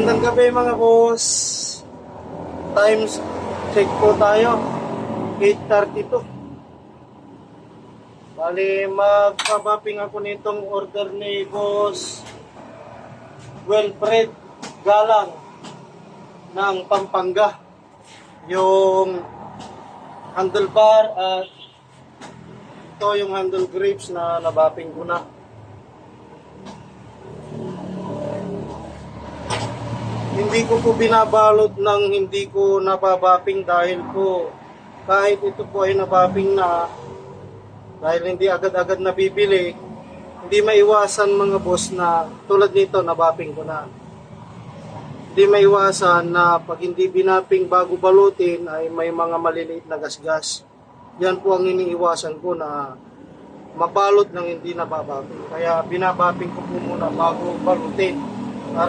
Magandang gabi mga boss. Times check po tayo. 8:32. Bali, magpabapping ako nitong order ni boss Wilfred Galang ng Pampanga. Yung handlebar at ito yung handle grips na nabapping ko na. Hindi ko po binabalot ng hindi ko nababapping dahil po kahit ito po ay nabapping na, dahil hindi agad-agad nabibili, hindi maiwasan mga boss na tulad nito nabapping ko na. Hindi maiwasan na pag hindi binapping bago balutin ay may mga maliliit na gasgas. Yan po ang iniiwasan ko na mabalot ng hindi nababapping. Kaya binabapping ko po muna bago balutin.